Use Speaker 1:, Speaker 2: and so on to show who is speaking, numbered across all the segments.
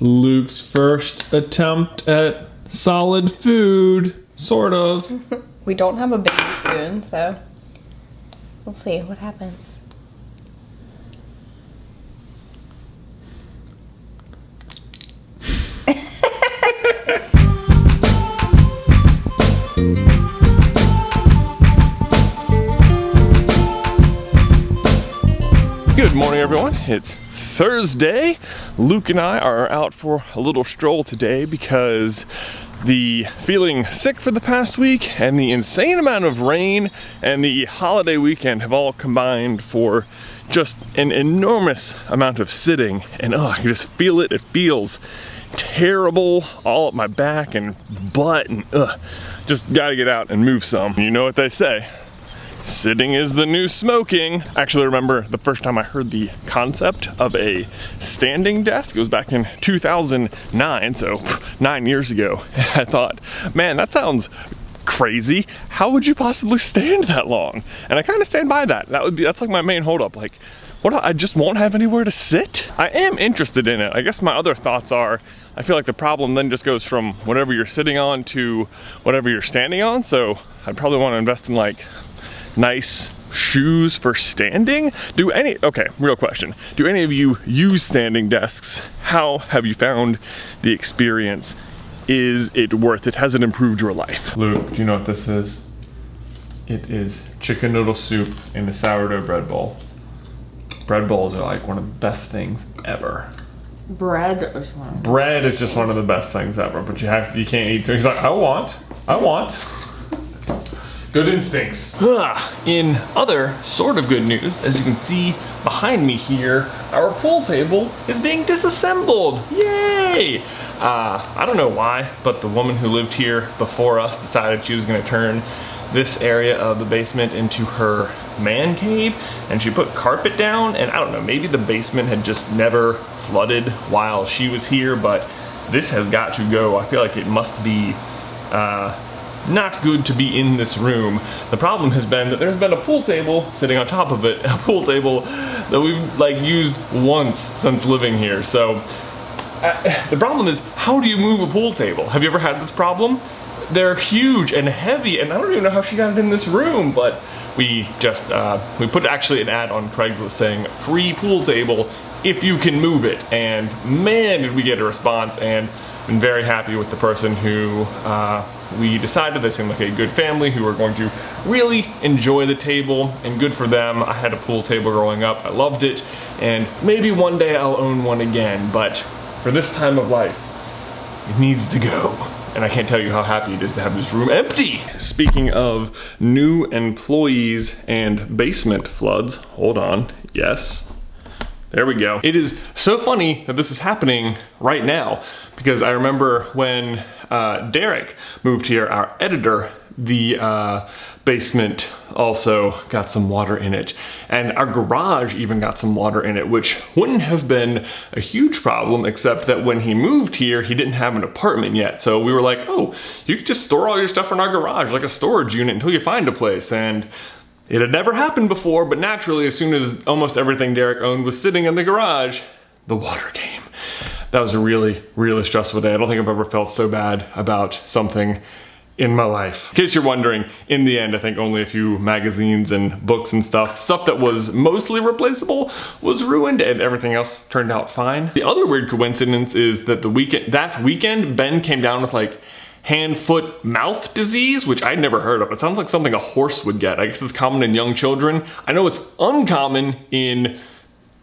Speaker 1: Luke's first attempt at solid food, sort of.
Speaker 2: We don't have a baby spoon, so we'll see what happens.
Speaker 1: Good morning, everyone. It's Thursday. Luke and I are out for a little stroll today because the feeling sick for the past week and the insane amount of rain and the holiday weekend have all combined for just an enormous amount of sitting, and I can just feel it. It feels terrible all up my back and butt, and just gotta get out and move some. You know what they say, sitting is the new smoking. I actually remember the first time I heard the concept of a standing desk. It was back in 2009, so 9 years ago. And I thought, man, that sounds crazy. How would you possibly stand that long? And I kind of stand by that. That's like my main holdup. Like, what, I just won't have anywhere to sit? I am interested in it. I guess my other thoughts are, I feel like the problem then just goes from whatever you're sitting on to whatever you're standing on. So I'd probably want to invest in like nice shoes for standing. Okay, real question. Do any of you use standing desks? How have you found the experience? Is it worth it? Has it improved your life? Luke, do you know what this is? It is chicken noodle soup in a sourdough bread bowl. Bread bowls are like one of the best things ever.
Speaker 2: Bread
Speaker 1: is just one of the best things ever, but you can't eat things like, I want. Good instincts. In other sort of good news, as you can see behind me here, our pool table is being disassembled. Yay! I don't know why, but the woman who lived here before us decided she was gonna turn this area of the basement into her man cave, and she put carpet down, and I don't know, maybe the basement had just never flooded while she was here, but this has got to go. I feel like it must be not good to be in this room. The problem has been that there's been a pool table sitting on top of it, a pool table that we've like used once since living here. So the problem is, how do you move a pool table? Have you ever had this problem? They're huge and heavy, and I don't even know how she got it in this room, but we just, we put actually an ad on Craigslist saying, free pool table if you can move it, and man did we get a response, and been very happy with the person who we decided they seemed like a good family who were going to really enjoy the table, and good for them. I had a pool table growing up, I loved it, and maybe one day I'll own one again, but for this time of life, it needs to go. And I can't tell you how happy it is to have this room empty. Speaking of new employees and basement floods, hold on, yes. There we go. It is so funny that this is happening right now, because I remember when Derek moved here, our editor, the basement also got some water in it, and our garage even got some water in it, which wouldn't have been a huge problem, except that when he moved here, he didn't have an apartment yet. So we were like, oh, you could just store all your stuff in our garage, like a storage unit, until you find a place. And it had never happened before, but naturally, as soon as almost everything Derek owned was sitting in the garage, the water came. That was a really, really stressful day. I don't think I've ever felt so bad about something in my life. In case you're wondering, in the end, I think only a few magazines and books and stuff that was mostly replaceable was ruined, and everything else turned out fine. The other weird coincidence is that that weekend, Ben came down with like hand, foot, mouth disease, which I'd never heard of. It sounds like something a horse would get. I guess it's common in young children. I know it's uncommon in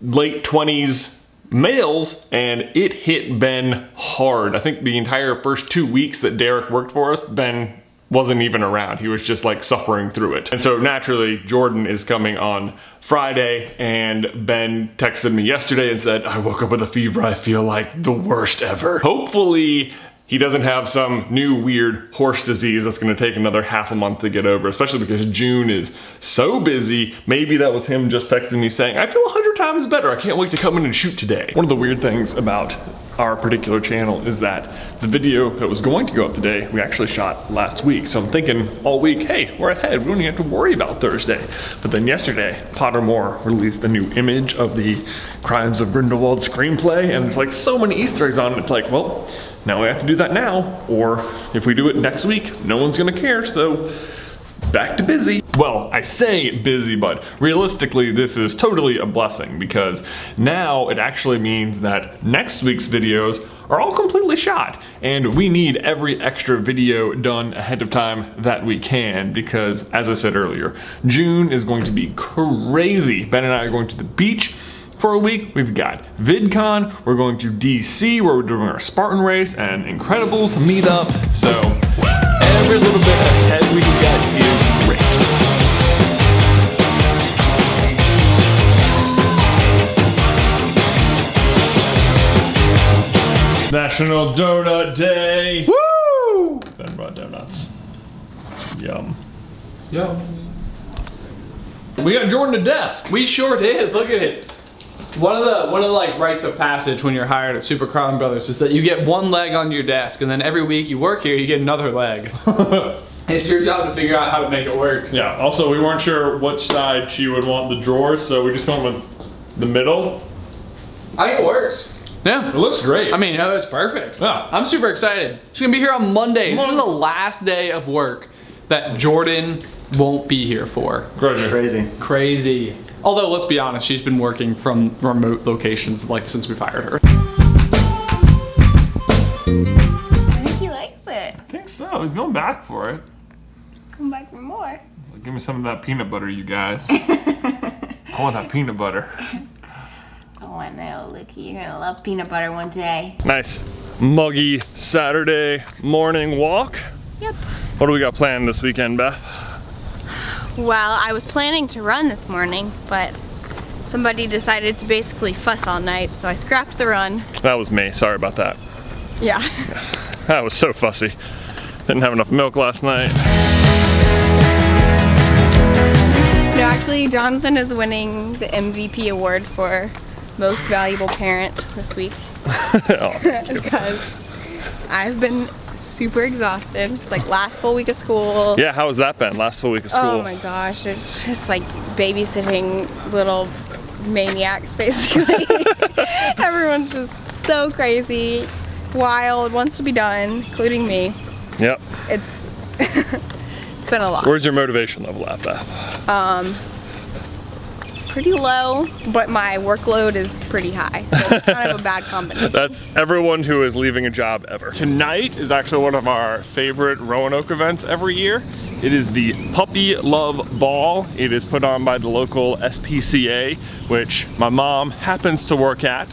Speaker 1: late 20s males, and it hit Ben hard. I think the entire first 2 weeks that Derek worked for us, Ben wasn't even around. He was just like suffering through it. And so naturally, Jordan is coming on Friday, and Ben texted me yesterday and said, I woke up with a fever. I feel like the worst ever. Hopefully he doesn't have some new weird horse disease that's gonna take another half a month to get over, especially because June is so busy. Maybe that was him just texting me saying, I feel 100 times better. I can't wait to come in and shoot today. One of the weird things about our particular channel is that the video that was going to go up today, we actually shot last week. So I'm thinking all week, hey, we're ahead. We don't even have to worry about Thursday. But then yesterday, Pottermore released a new image of the Crimes of Grindelwald screenplay, and there's like so many Easter eggs on it. It's like, well, now we have to do that now, or if we do it next week, no one's gonna care, so back to busy. Well, I say busy, but realistically this is totally a blessing because now it actually means that next week's videos are all completely shot, and we need every extra video done ahead of time that we can because, as I said earlier, June is going to be crazy. Ben and I are going to the beach for a week. We've got VidCon, we're going to DC where we're doing our Spartan race and Incredibles meetup, so every little bit ahead we can get is great. National Donut Day! Woo! Ben brought donuts. Yum.
Speaker 3: Yum.
Speaker 1: We got Jordan a desk.
Speaker 3: We sure did. Look at it. One of the like rites of passage when you're hired at Super Carlin Brothers is that you get one leg on your desk, and then every week you work here, you get another leg. It's your job to figure out how to make it work.
Speaker 1: Yeah. Also, we weren't sure which side she would want the drawers, so we just went with the middle.
Speaker 3: I think it works. Yeah.
Speaker 1: It looks great.
Speaker 3: I mean, it's perfect.
Speaker 1: Yeah.
Speaker 3: I'm super excited. She's gonna be here on Monday. This is the last day of work that Jordan won't be here for.
Speaker 1: Crazy.
Speaker 3: Crazy. Although, let's be honest, she's been working from remote locations like since we fired her.
Speaker 2: I think he likes it.
Speaker 1: I think so. He's going back for it.
Speaker 2: Come back for more.
Speaker 1: He's like, give me some of that peanut butter, you guys. I want that peanut butter.
Speaker 2: Oh, I know, Lukey. You're gonna love peanut butter one day.
Speaker 1: Nice muggy Saturday morning walk.
Speaker 2: Yep.
Speaker 1: What do we got planned this weekend, Beth?
Speaker 2: Well, I was planning to run this morning, but somebody decided to basically fuss all night, so I scrapped the run.
Speaker 1: That was me. Sorry about that.
Speaker 2: Yeah.
Speaker 1: That was so fussy. Didn't have enough milk last night.
Speaker 2: No, actually, Jonathan is winning the MVP award for Most Valuable Parent this week.
Speaker 1: Oh, thank you.
Speaker 2: Because I've been super exhausted. It's like last full week of school.
Speaker 1: Yeah, how has that been? Last full week of school?
Speaker 2: Oh my gosh, it's just like babysitting little maniacs basically. Everyone's just so crazy, wild, wants to be done, including me.
Speaker 1: Yep.
Speaker 2: It's it's been a lot.
Speaker 1: Where's your motivation level at, Beth?
Speaker 2: Pretty low, but my workload is pretty high. So it's kind of a bad combination.
Speaker 1: That's everyone who is leaving a job ever. Tonight is actually one of our favorite Roanoke events every year. It is the Puppy Love Ball. It is put on by the local SPCA, which my mom happens to work at.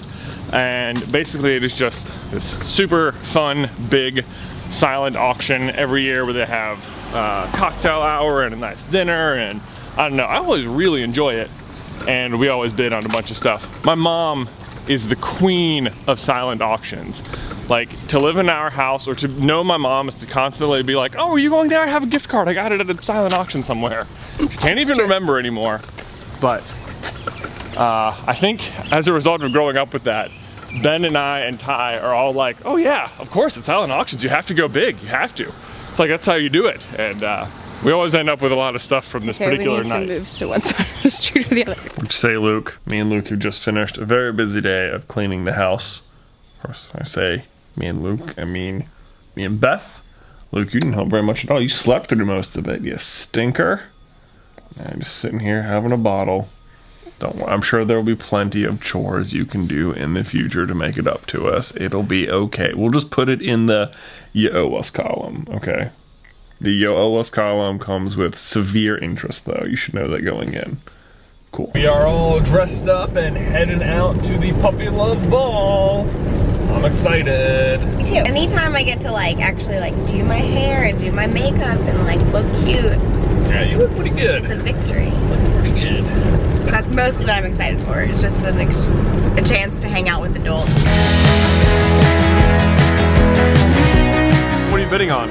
Speaker 1: And basically it is just this super fun, big, silent auction every year where they have a cocktail hour and a nice dinner, and I don't know, I always really enjoy it. And we always bid on a bunch of stuff. My mom is the queen of silent auctions. Like, to live in our house or to know my mom is to constantly be like, oh, are you going there? I have a gift card. I got it at a silent auction somewhere. She can't even remember anymore. But I think as a result of growing up with that, Ben and I and Ty are all like, oh yeah, of course, at silent auctions, you have to go big. You have to. It's like, that's how you do it. And we always end up with a lot of stuff from this particular night.
Speaker 2: We need to move to one side of the street or the other.
Speaker 1: What'd you say, Luke? Me and Luke have just finished a very busy day of cleaning the house. Of course, when I say me and Luke, I mean me and Beth. Luke, you didn't help very much at all. You slept through most of it, you stinker. I'm just sitting here having a bottle. Don't worry, I'm sure there will be plenty of chores you can do in the future to make it up to us. It'll be okay. We'll just put it in the you owe us column, okay? The you owe us column comes with severe interest, though. You should know that going in. Cool. We are all dressed up and heading out to the Puppy Love Ball. I'm excited.
Speaker 2: Me too. Anytime I get to like actually like do my hair and do my makeup and like look cute.
Speaker 1: Yeah, you look pretty good.
Speaker 2: It's a victory.
Speaker 1: You look pretty good.
Speaker 2: So that's mostly what I'm excited for. It's just a chance to hang out with adults.
Speaker 1: What are you bidding on?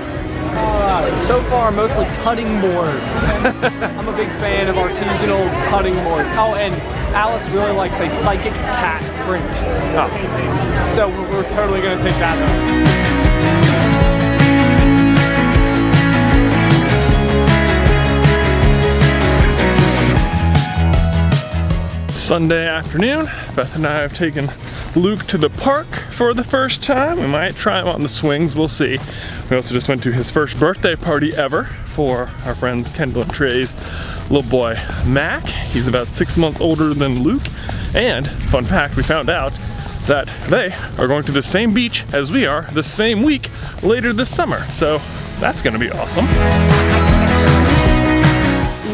Speaker 3: So far, mostly putting boards. I'm a big fan of artisanal putting boards. Oh, and Alice really likes a psychic cat print.
Speaker 1: Oh.
Speaker 3: So we're totally gonna take that up.
Speaker 1: Sunday afternoon, Beth and I have taken Luke to the park for the first time. We might try him on the swings, we'll see. We also just went to his first birthday party ever for our friends Kendall and Trey's little boy Mac. He's about 6 months older than Luke. And fun fact, we found out that they are going to the same beach as we are the same week later this summer. So that's gonna be awesome.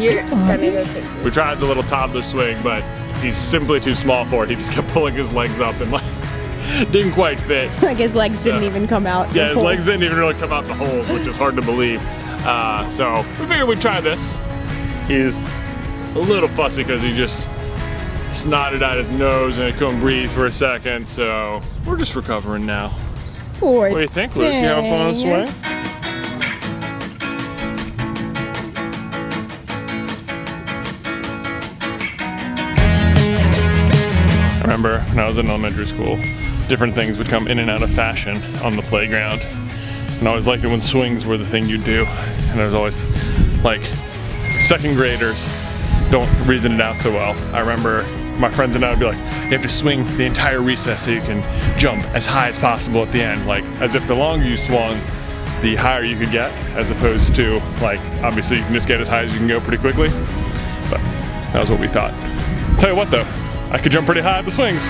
Speaker 2: You're gonna go take
Speaker 1: We tried the little toddler swing, but he's simply too small for it. He just kept pulling his legs up and like didn't quite fit.
Speaker 2: Like his legs didn't even come out.
Speaker 1: Yeah, his legs didn't even really come out the holes, which is hard to believe. So we figured we'd try this. He's a little fussy because he just snotted out his nose and he couldn't breathe for a second. So we're just recovering now. What do you think, Luke? You having fun on the swing? I remember when I was in elementary school, different things would come in and out of fashion on the playground. And I always liked it when swings were the thing you do. And I was always like, second graders don't reason it out so well. I remember my friends and I would be like, you have to swing the entire recess so you can jump as high as possible at the end. Like, as if the longer you swung, the higher you could get, as opposed to like, obviously you can just get as high as you can go pretty quickly. But that was what we thought. Tell you what though, I could jump pretty high at the swings.